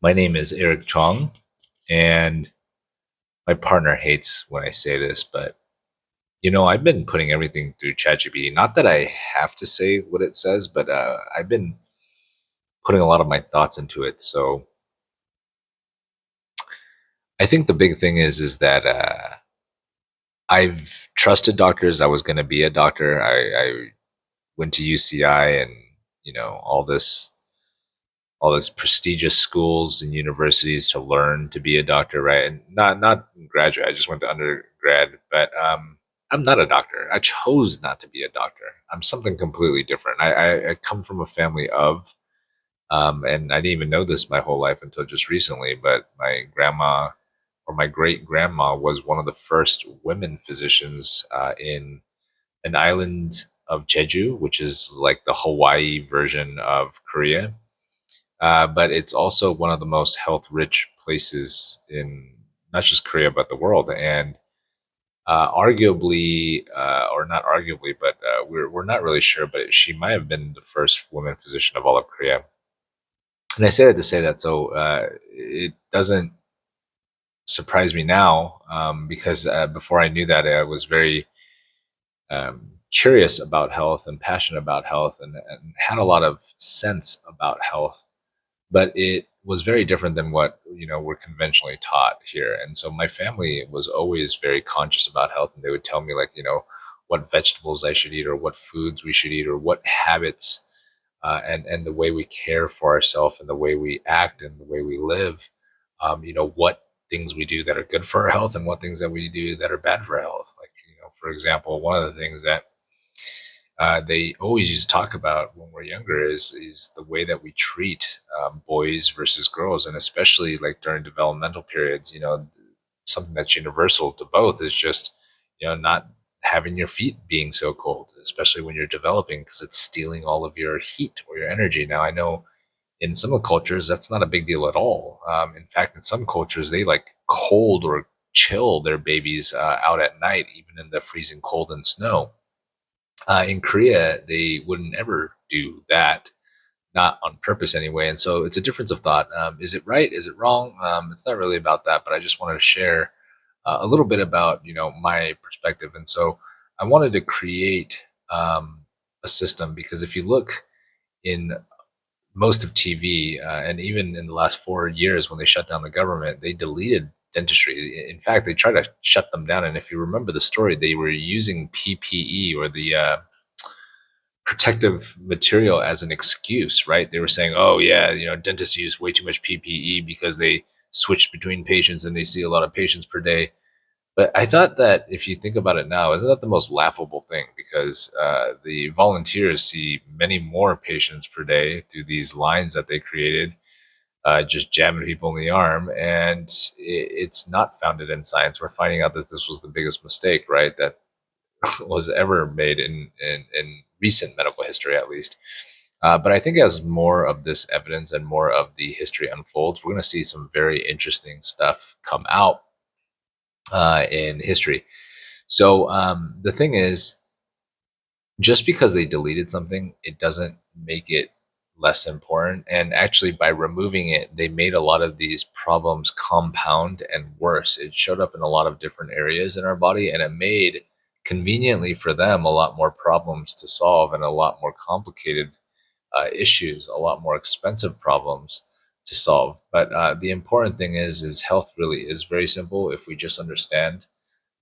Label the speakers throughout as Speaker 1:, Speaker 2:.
Speaker 1: My name is Eric Chong, and my partner hates when I say this, but I've been putting everything through ChatGPT. Not that I have to say what it says, but I've been putting a lot of my thoughts into it. So I think the big thing is that I've trusted doctors. I was going to be a doctor. I went to UCI and all this prestigious schools and universities to learn to be a doctor, right? And not graduate. I just went to undergrad, but I'm not a doctor. I chose not to be a doctor. I'm something completely different. I come from a family of, and I didn't even know this my whole life until just recently. But my grandma or my great grandma was one of the first women physicians in an island of Jeju, which is like the Hawaii version of Korea, but it's also one of the most health rich places in not just Korea but the world. And arguably, or not arguably, but we're not really sure. But she might have been the first woman physician of all of Korea. And I say that to say that so it doesn't surprise me now, because before I knew that, I was very curious about health and passionate about health, and had a lot of sense about health, but it was very different than what we're conventionally taught here. And so my family was always very conscious about health, and they would tell me, like, what vegetables I should eat, or what foods we should eat, or what habits, and the way we care for ourselves, and the way we act, and the way we live, what things we do that are good for our health, and what things that we do that are bad for our health. Like, for example, one of the things that they always used to talk about when we're younger is the way that we treat boys versus girls, and especially like during developmental periods. Something that's universal to both is just not having your feet being so cold, especially when you're developing, because it's stealing all of your heat or your energy. Now I know in some of the cultures that's not a big deal at all. In fact, in some cultures they like cold or chill their babies out at night, even in the freezing cold and snow. In Korea, they wouldn't ever do that, not on purpose anyway. And so it's a difference of thought. Is it right? Is it wrong? It's not really about that, but I just wanted to share a little bit about my perspective. And so I wanted to create a system, because if you look in most of TV, and even in the last 4 years when they shut down the government, they deleted dentistry. In fact, they tried to shut them down. And if you remember the story, they were using PPE, or the protective material, as an excuse, right? They were saying, "Oh yeah, dentists use way too much PPE because they switch between patients and they see a lot of patients per day." But I thought that if you think about it now, isn't that the most laughable thing? Because the volunteers see many more patients per day through these lines that they created, just jamming people in the arm, and it's not founded in science. We're finding out that this was the biggest mistake, right? That was ever made in recent medical history, at least. But I think as more of this evidence and more of the history unfolds, we're going to see some very interesting stuff come out in history. So the thing is, just because they deleted something, it doesn't make it less important. And actually, by removing it, they made a lot of these problems compound and worse. It showed up in a lot of different areas in our body, and it made, conveniently for them, a lot more problems to solve, and a lot more complicated issues, a lot more expensive problems to solve. But the important thing is health really is very simple if we just understand.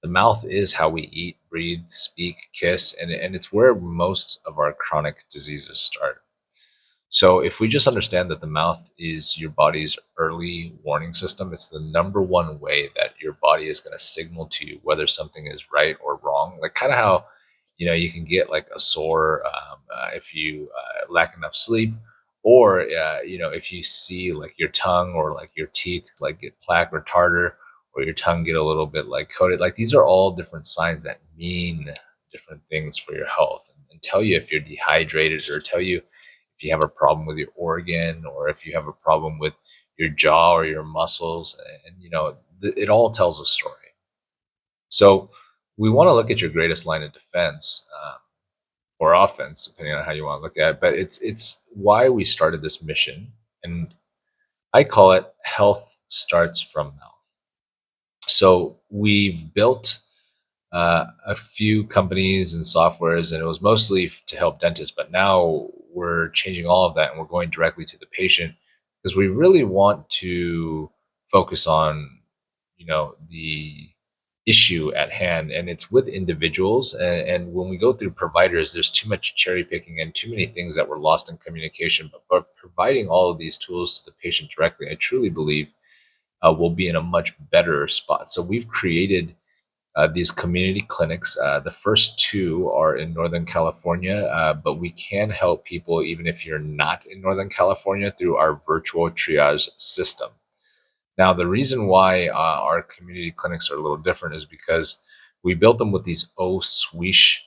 Speaker 1: The mouth is how we eat, breathe, speak, kiss, and it's where most of our chronic diseases start. So if we just understand that the mouth is your body's early warning system, it's the number one way that your body is going to signal to you whether something is right or wrong. Like, kind of how you can get like a sore, if you lack enough sleep, or if you see like your tongue or like your teeth like get plaque or tartar, or your tongue get a little bit like coated. Like, these are all different signs that mean different things for your health, and tell you if you're dehydrated, or tell you if you have a problem with your organ, or if you have a problem with your jaw or your muscles. And it all tells a story. So we want to look at your greatest line of defense, or offense, depending on how you want to look at it. But it's why we started this mission, and I call it health starts from mouth. So we've built a few companies and softwares, and it was mostly to help dentists. But now we're changing all of that, and we're going directly to the patient because we really want to focus on, the issue at hand, and it's with individuals. And when we go through providers, there's too much cherry picking and too many things that were lost in communication. But providing all of these tools to the patient directly, I truly believe will be in a much better spot. So we've created these community clinics. The first two are in Northern California, but we can help people even if you're not in Northern California through our virtual triage system. Now, the reason why our community clinics are a little different is because we built them with these O-Swish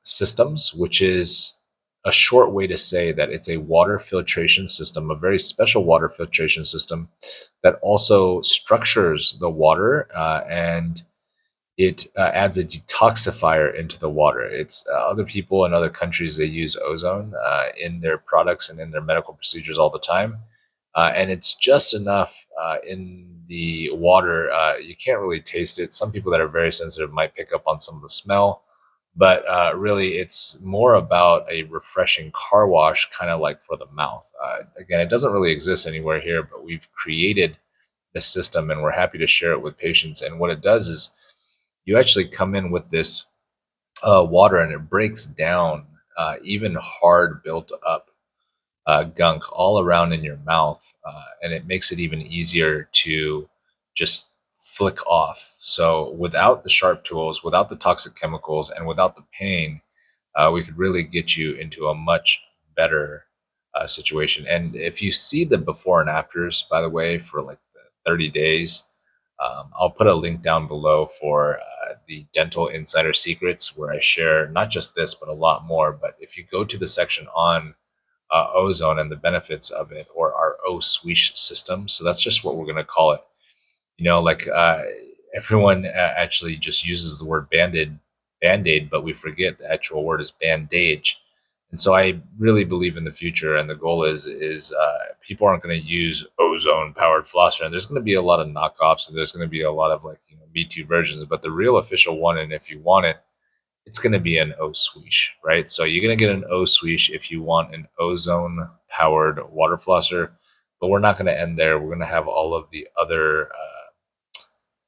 Speaker 1: systems, which is a short way to say that it's a water filtration system, a very special water filtration system that also structures the water and it adds a detoxifier into the water. It's other people in other countries, they use ozone in their products and in their medical procedures all the time. And it's just enough in the water. You can't really taste it. Some people that are very sensitive might pick up on some of the smell, but really it's more about a refreshing car wash, kind of like for the mouth. Again, it doesn't really exist anywhere here, but we've created this system and we're happy to share it with patients. And what it does is you actually come in with this water and it breaks down even hard built up gunk all around in your mouth, and it makes it even easier to just flick off. So without the sharp tools, without the toxic chemicals, and without the pain, we could really get you into a much better situation. And if you see the before and afters, by the way, for like the 30 days, I'll put a link down below for the Dental Insider Secrets, where I share not just this, but a lot more. But if you go to the section on ozone and the benefits of it, or our O-Swish system, so that's just what we're going to call it. Like everyone actually just uses the word band-aid, but we forget the actual word is bandage. And so I really believe in the future, and the goal is people aren't going to use ozone powered flosser, and there's going to be a lot of knockoffs, and there's going to be a lot of like B2 versions, but the real official one, and if you want it, it's going to be an O-Swish, right? So you're going to get an O-Swish if you want an ozone powered water flosser, but we're not going to end there. We're going to have all of the other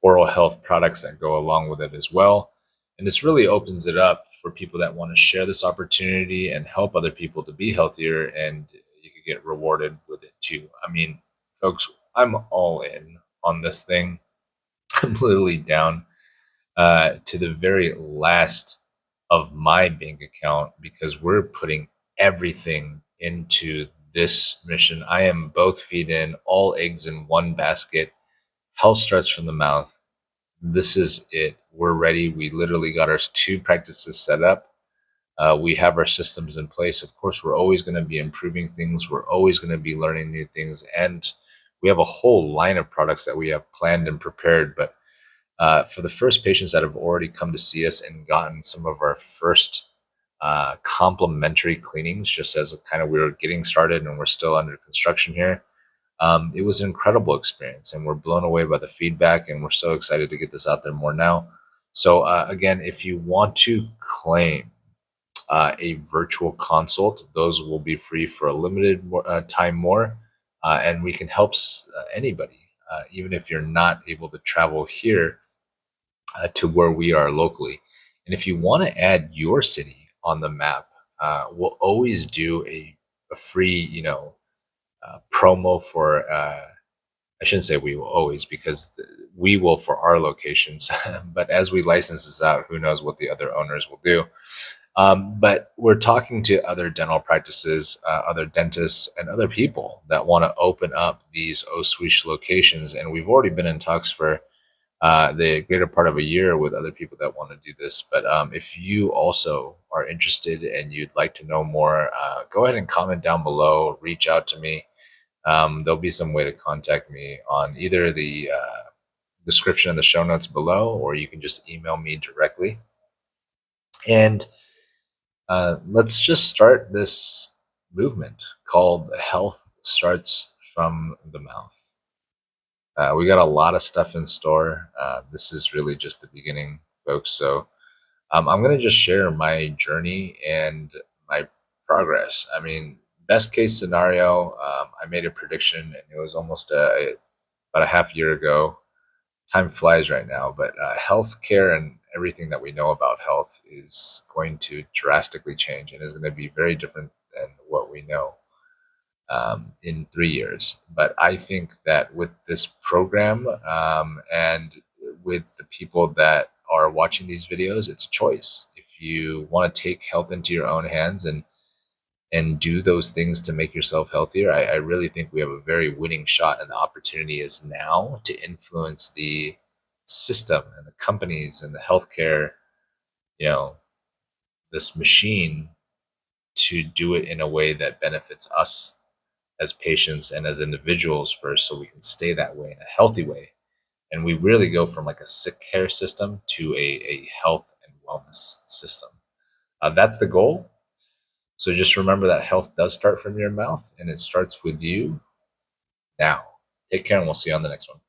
Speaker 1: oral health products that go along with it as well. And this really opens it up for people that want to share this opportunity and help other people to be healthier, and you could get rewarded with it too. I mean, folks, I'm all in on this thing. I'm literally down to the very last of my bank account because we're putting everything into this mission. I am both feet in, all eggs in one basket. Health starts from the mouth. This is it. We're ready. We literally got our two practices set up. We have our systems in place. Of course, we're always going to be improving things. We're always going to be learning new things. And we have a whole line of products that we have planned and prepared. But for the first patients that have already come to see us and gotten some of our first complimentary cleanings, just as a kind of we were getting started and we're still under construction here, it was an incredible experience, and we're blown away by the feedback, and we're so excited to get this out there more now. So again, if you want to claim a virtual consult, those will be free for a limited time more, and we can help anybody, even if you're not able to travel here to where we are locally. And if you want to add your city on the map, we'll always do a free, promo for I shouldn't say we will always, because we will for our locations. But as we license this out, who knows what the other owners will do. But we're talking to other dental practices, other dentists, and other people that want to open up these O-Swish locations. And we've already been in talks for the greater part of a year with other people that want to do this. But if you also are interested and you'd like to know more, go ahead and comment down below, reach out to me. There'll be some way to contact me on either the description of the show notes below, or you can just email me directly. And let's just start this movement called Health Starts from the mouth. We got a lot of stuff in store. This is really just the beginning, folks. So I'm going to just share my journey and my progress. I mean, best case scenario, I made a prediction, and it was almost about a half year ago. Time flies right now, but healthcare and everything that we know about health is going to drastically change and is going to be very different than what we know in 3 years. But I think that with this program and with the people that are watching these videos, it's a choice. If you want to take health into your own hands and do those things to make yourself healthier, I really think we have a very winning shot, and the opportunity is now to influence the system and the companies and the healthcare, you know, this machine, to do it in a way that benefits us as patients and as individuals first, so we can stay that way in a healthy way. And we really go from like a sick care system to a health and wellness system. That's the goal. So just remember that health does start from your mouth, and it starts with you now. Take care, and we'll see you on the next one.